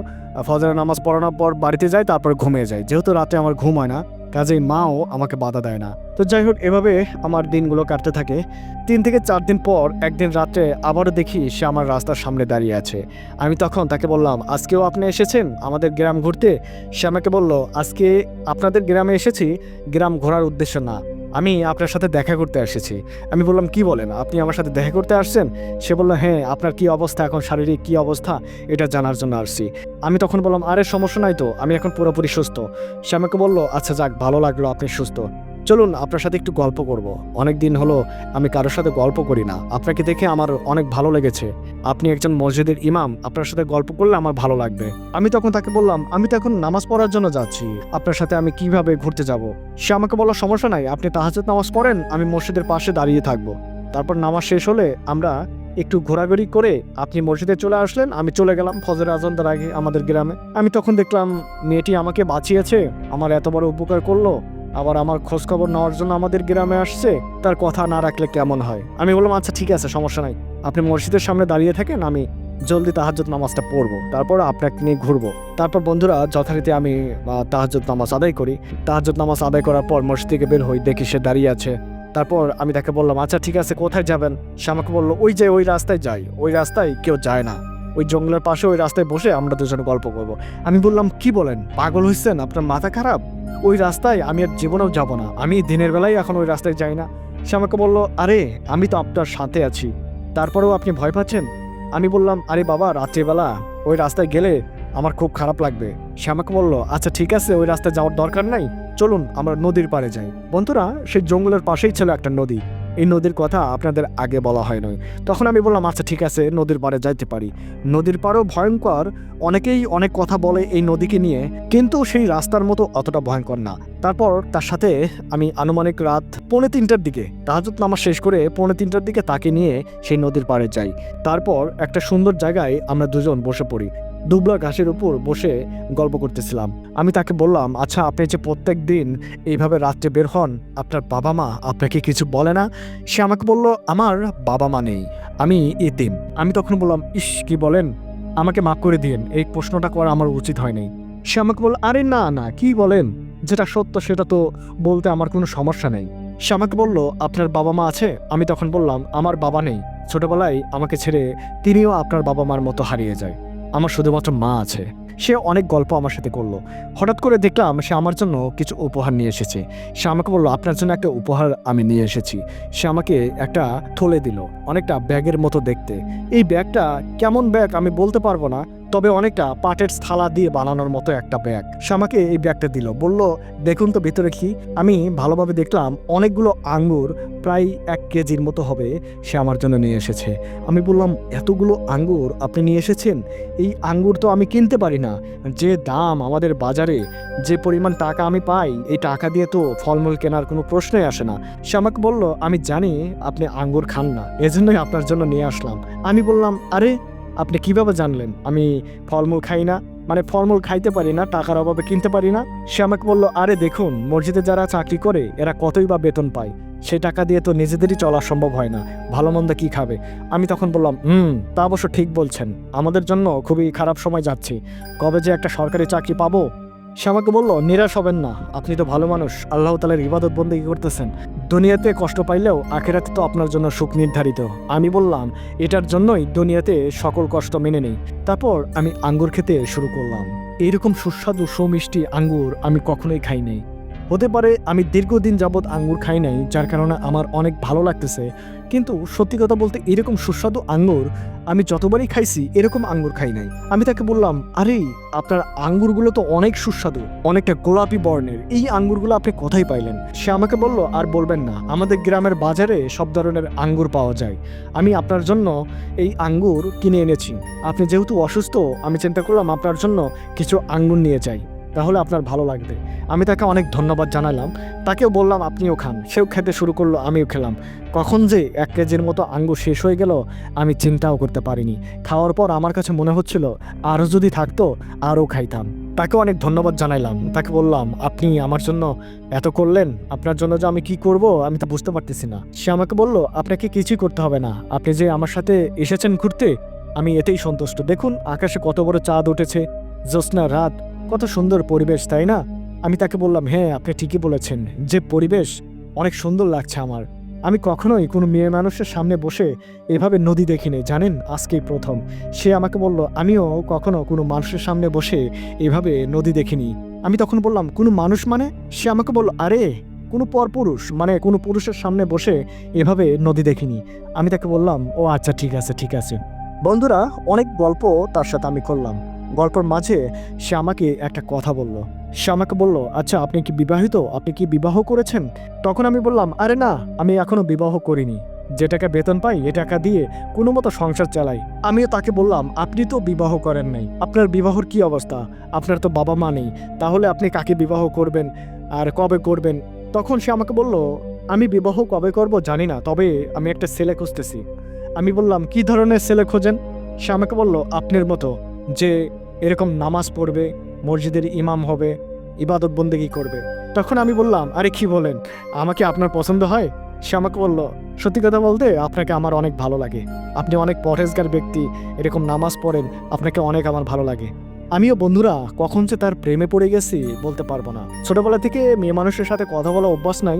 ফজরের নামাজ পড়ানোর পর বাড়িতে যাই, তারপর ঘুমিয়ে যাই। যেহেতু রাতে আমার ঘুম হয় না, কাজেই মাও আমাকে বাধা দেয় না। তো যাই হোক, এভাবে আমার দিনগুলো কাটতে থাকে। 3 থেকে 4 দিন পর একদিন রাত্রে আবারও দেখি সে আমার রাস্তার সামনে দাঁড়িয়ে আছে। আমি তখন তাকে বললাম, আজকেও আপনি এসেছেন আমাদের গ্রাম ঘুরতে? সে আমাকে বলল, আজকে আপনাদের গ্রামে এসেছি গ্রাম ঘোরার উদ্দেশ্য না, আমি আপনার সাথে দেখা করতে এসেছি। আমি বললাম, কি বলেন, আপনি আমার সাথে দেখা করতে আসছেন? সে বলল, হ্যাঁ, আপনার কি অবস্থা এখন, শারীরিক কি অবস্থা, এটা জানার জন্য আসছি। আমি তখন বললাম, আরে সমস্যা নাই তো, আমি এখন পুরোপুরি সুস্থ। সে আমাকে বলল, আচ্ছা যাক, ভালো লাগলো আপনি সুস্থ, চলুন আপনার সাথে একটু গল্প করব। অনেক দিন হলো আমি কারোর সাথে গল্প করি না, আপনাকে দেখে আমার অনেক ভালো লেগেছে, আপনি একজন মসজিদের ইমাম, আপনার সাথে গল্প করলে আমার ভালো লাগবে। আমি তখন তাকে বললাম, আমি তো এখন নামাজ পড়ার জন্য যাচ্ছি, আপনার সাথে আমি কিভাবে ঘুরতে যাব? সে আমাকে বলল, সমস্যা নাই, আপনি তাহাজ্জুদ নামাজ পড়েন, আমি মসজিদের পাশে দাঁড়িয়ে থাকবো। তারপর নামাজ শেষ হলে আমরা একটু ঘোরাঘুরি করে আপনি মসজিদে চলে আসলেন, আমি চলে গেলাম ফজরের আজান দেওয়ার আগে আমাদের গ্রামে। আমি তখন দেখলাম মেয়েটি আমাকে বাঁচিয়েছে, আমার এত বড় উপকার করলো, আবার আমার খোঁজখবর নেওয়ার জন্য আমাদের গ্রামে আসছে, তার কথা না রাখলে কেমন হয়? আমি বললাম, আচ্ছা ঠিক আছে, সমস্যা নাই, আপনি মসজিদের সামনে দাঁড়িয়ে থাকেন, আমি জলদি তাহাজ্জুদ নামাজটা পড়বো, তারপর আপনাকে নিয়ে ঘুরবো। তারপর বন্ধুরা, যথারীতি আমি তাহাজ্জুদ নামাজ আদায় করি। তাহাজ্জুদ নামাজ আদায় করার পর মসজিদ থেকে বের হই, দেখি সে দাঁড়িয়ে আছে। তারপর আমি তাকে বললাম, আচ্ছা ঠিক আছে, কোথায় যাবেন? সে আমাকে বললো, ওই যে ওই রাস্তায় যাই, ওই রাস্তায় কেউ যায় না। ওই জঙ্গলের পাশে ওই রাস্তায় বসে আমরা দুজনে গল্প করব। আমি বললাম, কি বলেন, পাগল হয়েছেন, আপনার মাথা খারাপ? ওই রাস্তায় আমি আর জীবনেও যাব না, আমি দিনের বেলায় এখন ওই রাস্তায় যাই না। সে আমাকে বলল, আরে আমি তো আপনার সাথে আছি, তারপরেও আপনি ভয় পাচ্ছেন? আমি বললাম, আরে বাবা, রাত্রিবেলা ওই রাস্তায় গেলে আমার খুব খারাপ লাগবে। সে আমাকে বলল, আচ্ছা ঠিক আছে, ওই রাস্তায় যাওয়ার দরকার নাই, চলুন আমরা নদীর পাড়ে যাই। বন্ধুরা, সেই জঙ্গলের পাশেই ছিল একটা নদী। এই নদীর কথা আপনাদের আগে বলা হয় নয়। তখন আমি বললাম, আচ্ছা ঠিক আছে, নদীর পাড়ে যাইতে পারি। নদীর পাড়েও ভয়ঙ্কর, অনেকেই অনেক কথা বলে এই নদীকে নিয়ে, কিন্তু সেই রাস্তার মতো অতটা ভয়ঙ্কর না। তারপর তার সাথে আমি আনুমানিক রাত 2:45টার দিকে তাহাজ্জুদ নামাজ শেষ করে 2:45টার দিকে তাকে নিয়ে সেই নদীর পাড়ে যাই। তারপর একটা সুন্দর জায়গায় আমরা দুজন বসে পড়ি। দুবলা ঘাসের উপর বসে গল্প করতেছিলাম। আমি তাকে বললাম, আচ্ছা আপনি যে প্রত্যেক দিন এইভাবে রাত্রে বের হন, আপনার বাবা মা আপনাকে কিছু বলে না? সে আমাকে বলল, আমার বাবা মা নেই, আমি এতিম। আমি তখন বললাম, ইস, কি বলেন, আমাকে মাফ করে দিন, এই প্রশ্নটা করা আমার উচিত হয়নি। সে আমাকে বলল, আরে না না, কি বলেন, যেটা সত্য সেটা তো বলতে আমার কোনো সমস্যা নেই। সে আমাকে বলল, আপনার বাবা মা আছে? আমি তখন বললাম, আমার বাবা নেই, ছোটবেলায় আমাকে ছেড়ে তিনিও আপনার বাবা মার মতো হারিয়ে যায়, আমার শুধুমাত্র মা আছে। সে অনেক গল্প আমার সাথে করলো। হঠাৎ করে দেখলাম সে আমার জন্য কিছু উপহার নিয়ে এসেছে। সে আমাকে বললো, আপনার জন্য একটা উপহার আমি নিয়ে এসেছি। সে আমাকে একটা থলে দিল, অনেকটা ব্যাগের মতো দেখতে। এই ব্যাগটা কেমন ব্যাগ আমি বলতে পারবো না, তবে অনেকটা পাটের থালা দিয়ে বানানোর মতো একটা ব্যাগ। সে আমাকে এই ব্যাগটা দিল, বলল, দেখুন তো ভিতরে কি। আমি ভালোভাবে দেখলাম অনেকগুলো আঙ্গুর, প্রায় 1 কেজির মতো হবে, সে আমার জন্য নিয়ে এসেছে। আমি বললাম, এতগুলো আঙ্গুর আপনি নিয়ে এসেছেন? এই আঙ্গুর তো আমি কিনতে পারি না, যে দাম আমাদের বাজারে, যে পরিমাণ টাকা আমি পাই, এই টাকা দিয়ে তো ফলমূল কেনার কোনো প্রশ্নই আসে না। সে আমাকে বলল, আমি জানি আপনি আঙ্গুর খান না, এজন্যই আপনার জন্য নিয়ে আসলাম। আমি বললাম, আরে আপনি কিভাবে জানলেন আমি ফলমূল খাই না, মানে ফলমূল খাইতে পারি না, টাকার অভাবে কিনতে পারি না? সে আমাকে বলল, আরে দেখুন, মসজিদে যারা চাকরি করে এরা কতই বা বেতন পায়, সেই টাকা দিয়ে তো নিজেদেরই চলা সম্ভব হয় না, ভালো মন্দ কি খাবে? আমি তখন বললাম, তা অবশ্য ঠিক বলছেন, আমাদের জন্য খুবই খারাপ সময় যাচ্ছি, কবে যে একটা সরকারি চাকরি পাবো। সে আমাকে বলল, নিরাশ হবেন না, আপনি তো ভালো মানুষ, আল্লাহ তাআলার ইবাদত বন্দেগী করতেছেন, দুনিয়াতে কষ্ট পাইলেও আখিরাতে তো আপনার জন্য সুখ নির্ধারিত। আমি বললাম, এটার জন্যই দুনিয়াতে সকল কষ্ট মেনে নেই। তারপর আমি আঙ্গুর খেতে শুরু করলাম। এইরকম সুস্বাদু সুমিষ্টি আঙ্গুর আমি কখনোই খাই নাই। হতে পারে আমি দীর্ঘদিন যাবৎ আঙ্গুর খাই নাই, যার কারণে আমার অনেক ভালো লাগতেছে, কিন্তু সত্যি কথা বলতে এরকম সুস্বাদু আঙ্গুর আমি যতবারই খাইছি এরকম আঙ্গুর খাই নাই। আমি তাকে বললাম, আরে আপনার আঙ্গুরগুলো তো অনেক সুস্বাদু, অনেকটা গোলাপি বর্ণের, এই আঙ্গুরগুলো আপনি কোথায় পাইলেন? সে আমাকে বলল, আর বলবেন না, আমাদের গ্রামের বাজারে সব ধরনের আঙ্গুর পাওয়া যায়, আমি আপনার জন্য এই আঙ্গুর কিনে এনেছি। আপনি যেহেতু অসুস্থ, আমি চিন্তা করলাম আপনার জন্য কিছু আঙ্গুর নিয়ে যাই, তাহলে আপনার ভালো লাগবে। আমি তাকে অনেক ধন্যবাদ জানালাম, তাকেও বললাম আপনিও খান। সেও খেতে শুরু করলো, আমিও খেলাম। কখন যে 1 কেজির মতো আঙ্গুর শেষ হয়ে গেল আমি চিন্তাও করতে পারিনি। খাওয়ার পর আমার কাছে মনে হচ্ছিল আরও যদি থাকতো আরও খাইতাম। তাকেও অনেক ধন্যবাদ জানাইলাম, তাকে বললাম, আপনি আমার জন্য এত করলেন, আপনার জন্য যে আমি কি করব আমি তা বুঝতে পারতেছি না। সে আমাকে বলল, আপনাকে কিছুই করতে হবে না, আপনি যে আমার সাথে এসেছেন ঘুরতে, আমি এতেই সন্তুষ্ট। দেখুন আকাশে কত বড় চাঁদ উঠেছে, জ্যোৎস্না রাত, কত সুন্দর পরিবেশ, তাই না? আমি তাকে বললাম, হ্যাঁ আপনি ঠিকই বলেছেন, যে পরিবেশ অনেক সুন্দর লাগছে আমার। আমি কখনোই কোনো মেয়ে মানুষের সামনে বসে এভাবে নদী দেখিনি, জানেন, আজকেই প্রথম। সে আমাকে বলল, আমিও কখনো কোনো মানুষের সামনে বসে এভাবে নদী দেখিনি। আমি তখন বললাম, কোনো মানুষ মানে? সে আমাকে বলল, আরে কোনো পরপুরুষ, মানে কোনো পুরুষের সামনে বসে এভাবে নদী দেখিনি। আমি তাকে বললাম, ও আচ্ছা ঠিক আছে ঠিক আছে। বন্ধুরা, অনেক গল্প তার সাথে আমি করলাম। গল্পের মাঝে সে আমাকে একটা কথা বলল। সে আমাকে বলল, আচ্ছা আপনি কি বিবাহিত, আপনি কি বিবাহ করেছেন? তখন আমি বললাম, আরে না, আমি এখনো বিবাহ করিনি, যে টাকা বেতন পাই এ টাকা দিয়ে কোনো মতো সংসার চালাই। আমিও তাকে বললাম, আপনি তো বিবাহ করেন নাই, আপনার বিবাহর কি অবস্থা? আপনার তো বাবা মা নেই, তাহলে আপনি কাকে বিবাহ করবেন আর কবে করবেন? তখন সে আমাকে বলল, আমি বিবাহ কবে করব জানি না, তবে আমি একটা ছেলে খুঁজতেছি। আমি বললাম, কি ধরনের ছেলে খোঁজেন? সে আমাকে বলল, আপনার মতো, যে এরকম নামাজ পড়বে, মসজিদের ইমাম হবে, ইবাদত বন্দেগী করবে। তখন আমি বললাম, আরে কি বলেন, আমাকে আপনার পছন্দ হয়? সে আমাকে বলল, সত্যি কথা বলতে আপনাকে আমার অনেক ভালো লাগে, আপনি অনেক পরহেজগার ব্যক্তি, এরকম নামাজ পড়েন, আপনাকে অনেক আমার ভালো লাগে। আমিও বন্ধুরা কখন যে তার প্রেমে পড়ে গেছি বলতে পারবো না। ছোটবেলা থেকে মেয়ে মানুষের সাথে কথা বলা অভ্যাস নাই,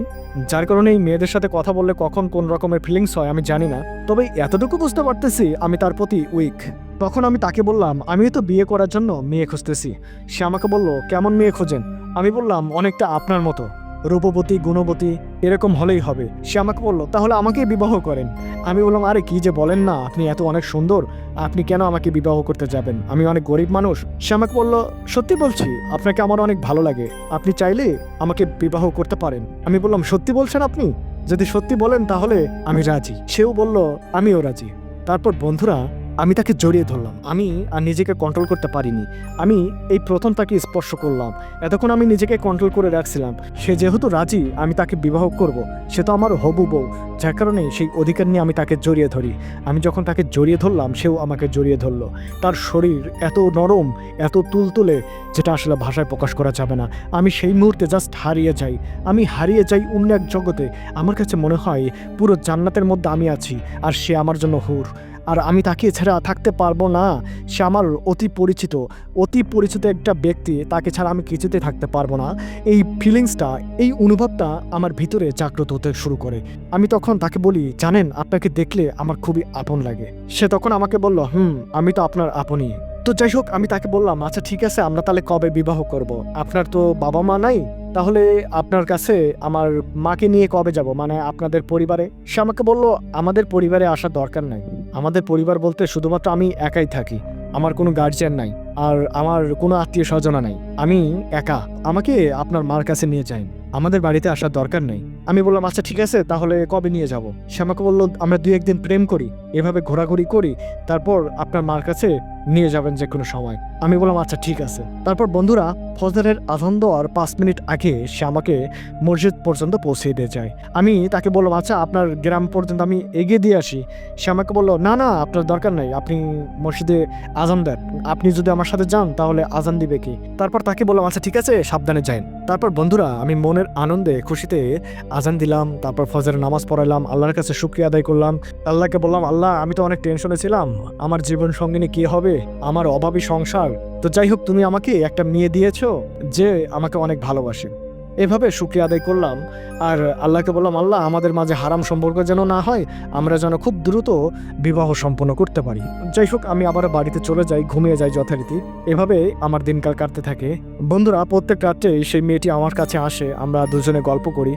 যার কারণে এই মেয়েদের সাথে কথা বললে কখন কোন রকমের ফিলিংস হয় আমি জানি না, তবে এতটুকু বুঝতে পারতেছি আমি তার প্রতি উইক। তখন আমি তাকে বললাম, আমিও তো বিয়ে করার জন্য মেয়ে খুঁজতেছি। সে আমাকে বলল, কেমন মেয়ে খোঁজেন? আমি বললাম, অনেকটা আপনার মতো, রূপবতী, গুণবতী, এরকম হলেই হবে। সে আমাকে বলল, তাহলে আমাকেই বিবাহ করেন। আমি বললাম, আরে কি যে বলেন না, আপনি এত অনেক সুন্দর, আপনি কেন আমাকে বিবাহ করতে যাবেন? আমি অনেক গরিব মানুষ। সে আমাকে বলল, সত্যি বলছি, আপনাকে আমার অনেক ভালো লাগে, আপনি চাইলে আমাকে বিবাহ করতে পারেন। আমি বললাম, সত্যি বলছেন আপনি? যদি সত্যি বলেন তাহলে আমি রাজি। সেও বলল, আমিও রাজি। তারপর বন্ধুরা, আমি তাকে জড়িয়ে ধরলাম। আমি আর নিজেকে কন্ট্রোল করতে পারিনি। আমি এই প্রথম তাকে স্পর্শ করলাম। এতক্ষণ আমি নিজেকে কন্ট্রোল করে রাখছিলাম। সে যেহেতু রাজি আমি তাকে বিবাহ করব, সে তো আমার হবু বউ, যার কারণে সেই অধিকার নিয়ে আমি তাকে জড়িয়ে ধরি। আমি যখন তাকে জড়িয়ে ধরলাম, সেও আমাকে জড়িয়ে ধরলো। তার শরীর এত নরম, এত তুলতুলে, যেটা আসলে ভাষায় প্রকাশ করা যাবে না। আমি সেই মুহূর্তে জাস্ট হারিয়ে যাই। আমি হারিয়ে যাই অন্য এক জগতে। আমার কাছে মনে হয় পুরো জান্নাতের মধ্যে আমি আছি, আর সে আমার জন্য হুর। আর আমি তাকে ছাড়া থাকতে পারবো না। সে আমার অতি পরিচিত একটা ব্যক্তি, তাকে ছাড়া আমি কিছুতে থাকতে পারবো না। এই ফিলিংসটা, এই অনুভবটা আমার ভিতরে জাগ্রত হতে শুরু করে। আমি তখন তাকে বলি, জানেন, আপনাকে দেখলে আমার খুবই আপন লাগে। সে তখন আমাকে বলল, আমি তো আপনার আপনই। তো যাই হোক, আমি তাকে বললাম, আচ্ছা ঠিক আছে, আমরা তাহলে কবে বিবাহ করব? আপনার তো বাবা মা নাই, তাহলে আপনার কাছে আমার মাকে নিয়ে কবে যাব, মানে আপনাদের পরিবারে? সে আমাকে বলল, আমাদের পরিবারে আসার দরকার নাই। আমাদের পরিবার বলতে শুধুমাত্র আমি একাই থাকি, আমার কোনো গার্জিয়ান নাই, আর আমার কোনো আত্মীয় স্বজনা নাই, আমি একা। আমাকে আপনার মার কাছে নিয়ে যান, আমাদের বাড়িতে আসার দরকার নেই। আমি বললাম, আচ্ছা ঠিক আছে, তাহলে কবে নিয়ে যাব? সে আমাকে বলল, আমরা 2-1 দিন প্রেম করি, এভাবে ঘোরাঘুরি করি, তারপর আপনার মার কাছে নিয়ে যাবেন যে কোনো সময়। আমি বললাম, আচ্ছা ঠিক আছে। তারপর বন্ধুরা, ফজরের আজান দেওয়ার 5 মিনিট আগে সে আমাকে মসজিদ পর্যন্ত পৌঁছে দিয়ে যায়। আমি তাকে বললাম, আচ্ছা আপনার গ্রাম পর্যন্ত আমি এগিয়ে দিয়ে আসি। সে আমাকে বলল, না না, আপনার দরকার নাই, আপনি মসজিদে আজান দেন, আপনি যদি আমার সাথে যান তাহলে আজান দিবে কি? তারপর তাকে বললাম, আচ্ছা ঠিক আছে, সাবধানে যান। তারপর বন্ধুরা, আমি মনের আনন্দে খুশিতে আজান দিলাম, তারপর ফজরের নামাজ পড়াইলাম, আল্লাহর কাছে শুকরিয়া আদায় করলাম। আল্লাহকে বললাম, আল্লাহ, আমি তো অনেক টেনশনে ছিলাম, আমার জীবন সঙ্গিনী কি হবে, আমার অভাবী সংসার, তো যাই হোক, তুমি আমাকে একটা মেয়ে দিয়েছো যে আমাকে অনেক ভালোবাসে। এভাবে শুকরিয়া আদায় করলাম, আর আল্লাহকে বললাম, আল্লাহ, আমাদের মাঝে হারাম সম্পর্ক যেন না হয়, আমরা যেন খুব দ্রুত বিবাহ সম্পন্ন করতে পারি। যাই হোক, আমি আবার বাড়িতে চলে যাই, ঘুমিয়ে যাই যথারীতি। এভাবে আমার দিনকাল কাটতে থাকে। বন্ধুরা, প্রত্যেক রাত্রে সেই মেয়েটি আমার কাছে আসে, আমরা দুজনে গল্প করি,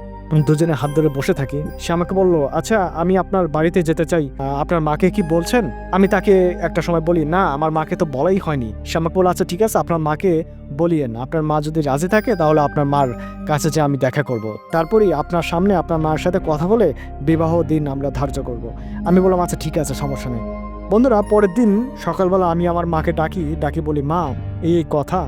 দুজনে হাত ধরে বসে থাকি। সে আমাকে বলল, আচ্ছা আমি আপনার বাড়িতে যেতে চাই, আপনার মাকে কি বলছেন? আমি তাকে একটা সময় বলি, না, আমার মাকে তো বলাই হয়নি। সে আমাকে বলল, আচ্ছা ঠিক আছে, আপনার মাকে বলিয়েন, আপনার মা যদি রাজি থাকে তাহলে আপনার মার কাছে যে আমি দেখা করব, তারপরেই আপনার সামনে আপনার মার সাথে কথা বলে বিবাহ দিন আমরা ধার্য করব। আমি বললাম, আচ্ছা ঠিক আছে, সমস্যা নেই। বন্ধুরা, পরের দিন সকালবেলা আমি আমার মাকে ডাকি বলি, মা, এই কথা,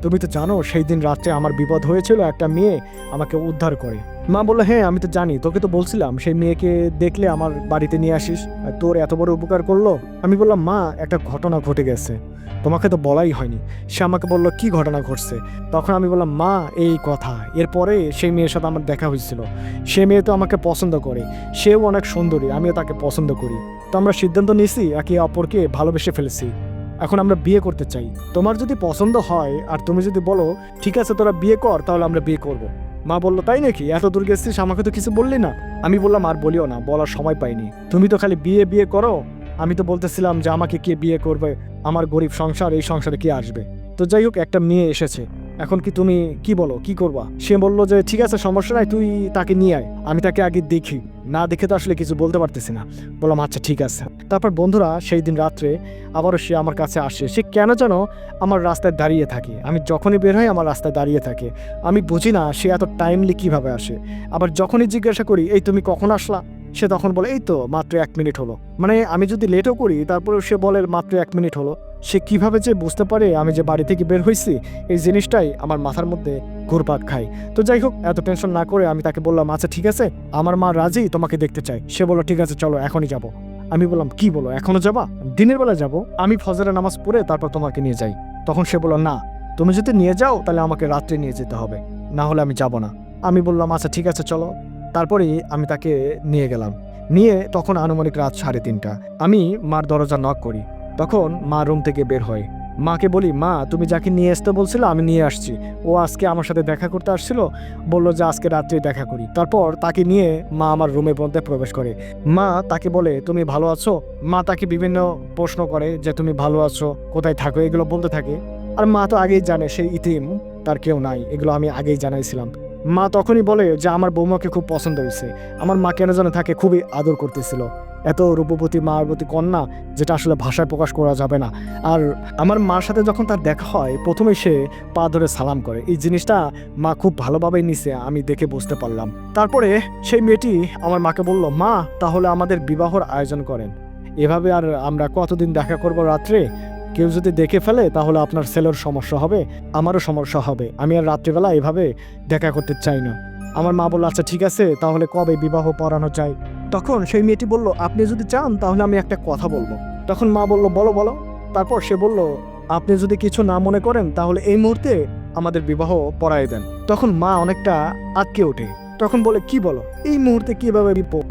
তুমি তো জানো সেই দিন রাত্রে আমার বিপদ হয়েছিল, একটা মেয়ে আমাকে উদ্ধার করে। মা বললো, হ্যাঁ আমি তো জানি, তোকে তো বলছিলাম সেই মেয়েকে দেখলে আমার বাড়িতে নিয়ে আসিস, তোর এত বড় উপকার করলো। আমি বললাম, মা, একটা ঘটনা ঘটে গেছে, তোমাকে তো বলাই হয়নি। সে আমাকে বললো, কি ঘটনা ঘটছে? তখন আমি বললাম, মা, এই কথা, এরপরে সেই মেয়ের সাথে আমার দেখা হয়েছিল, সে মেয়ে তো আমাকে পছন্দ করে, সেও অনেক সুন্দরী, আমিও তাকে পছন্দ করি, তো আমরা সিদ্ধান্ত নিয়েছি, একে অপরকে ভালোবেসে ফেলেছি, এখন আমরা বিয়ে করতে চাই। তোমার যদি পছন্দ হয় আর তুমি যদি বলো ঠিক আছে তোরা বিয়ে কর, তাহলে আমরা বিয়ে করব। মা বললো, তাই নাকি? এত দূর গেছিস, আমাকে তো কিছু বললি না। আমি বললাম, আর বলিও না, বলার সময় পাইনি, তুমি তো খালি বিয়ে বিয়ে করো, আমি তো বলতেছিলাম যে আমাকে কে বিয়ে করবে, আমার গরিব সংসার, এই সংসারে কে আসবে? তো যাই হোক, একটা মেয়ে এসেছে, এখন কি তুমি কি বলো, কি করবা? সে বললো যে ঠিক আছে, সমস্যা নাই, তুই তাকে নিয়ে আয়, আমি তাকে আগে দেখি, না দেখে তো আসলে কিছু বলতে পারতেছি না। বললাম, আচ্ছা ঠিক আছে। তারপর বন্ধুরা, সেই দিন রাত্রে আবারও সে আমার কাছে আসে। সে কেন যেন আমার রাস্তায় দাঁড়িয়ে থাকে, আমি যখনই বের হই আমার রাস্তায় দাঁড়িয়ে থাকে। আমি বুঝি না সে এত টাইমলি কিভাবে আসে। আবার যখনই জিজ্ঞাসা করি, এই তুমি কখন আসলা, সে তখন বলে, এই তো মাত্র 1 মিনিট হলো। মানে আমি যদি লেটও করি তারপরেও সে বলে মাত্র 1 মিনিট হলো। সে কিভাবে যে বুঝতে পারে আমি যে বাড়ি থেকে বের হয়েছি, এই জিনিসটাই আমার মাথার মধ্যে ঘুরপাক খায়। তো যাই হোক, এত টেনশন না করে আমি তাকে বললাম, আচ্ছা ঠিক আছে, আমার মা রাজি, তোমাকে দেখতে চাই। সে বললো, ঠিক আছে, চলো এখনই যাবো। আমি বললাম, কি বলো, এখনো যাবা? দিনের বেলা যাবো, আমি ফজরের নামাজ পড়ে তারপর তোমাকে নিয়ে যাই। তখন সে বলল, না, তুমি যদি নিয়ে যাও তাহলে আমাকে রাত্রে নিয়ে যেতে হবে, না হলে আমি যাব না। আমি বললাম, আচ্ছা ঠিক আছে, চলো। তারপরেই আমি তাকে নিয়ে গেলাম। নিয়ে তখন আনুমানিক রাত 3:30। আমি মার দরজা নক করি, তখন মা রুম থেকে বের হয়। মাকে বলি, মা তুমি যাকে নিয়ে আসতে বলছিলে আমি নিয়ে আসছি, ও আজকে আমার সাথে দেখা করতে আসছিল, বললো যে আজকে রাত্রে দেখা করি। তারপর তাকে নিয়ে মা আমার রুমের মধ্যে প্রবেশ করে। মা তাকে বলে, তুমি ভালো আছো? মা তাকে বিভিন্ন প্রশ্ন করে যে তুমি ভালো আছো, কোথায় থাকো, এগুলো বলতে থাকে। আর মা তো আগেই জানে সেই ইতিম, তার কেউ নাই, এগুলো আমি আগেই জানাইছিলাম। মা তখনই বলে যে আমার বৌমাকে খুব পছন্দ হয়েছে। আমার মা কেন যেন তাকে খুবই আদর করতেছিল, এত রূপবতী মারবতী কন্যা, যেটা আসলে ভাষায় প্রকাশ করা যাবে না। আর আমার মার সাথে যখন তার দেখা হয়, প্রথমে সে পা ধরে সালাম করে। এই জিনিসটা মা খুব ভালোভাবেই নিছে, আমি দেখে বুঝতে পারলাম। তারপরে সেই মেয়েটি আমার মাকে বলল, মা তাহলে আমাদের বিবাহর আয়োজন করেন, এভাবে আর আমরা কতদিন দেখা করব রাত্রে, কেউ যদি দেখে ফেলে তাহলে আপনার ছেলের সমস্যা হবে, আমারও সমস্যা হবে, আমি আর রাত্রিবেলা এভাবে দেখা করতে চাই না। আমার মা বলল, আচ্ছা ঠিক আছে, তাহলে কবে বিবাহ পড়ানো যায়? তখন সেই মেয়েটি বলল, আপনি যদি চান তাহলে আমি একটা কথা বলবো। তখন মা বলল, বলো বলো। তারপর সে বলল, আপনি যদি কিছু না মনে করেন তাহলে এই মুহূর্তে আমাদের বিবাহ পড়ায় দেন। তখন মা অনেকটা আটকে ওঠে, তখন বলে, কি বলো, এই মুহূর্তে কিভাবে খুব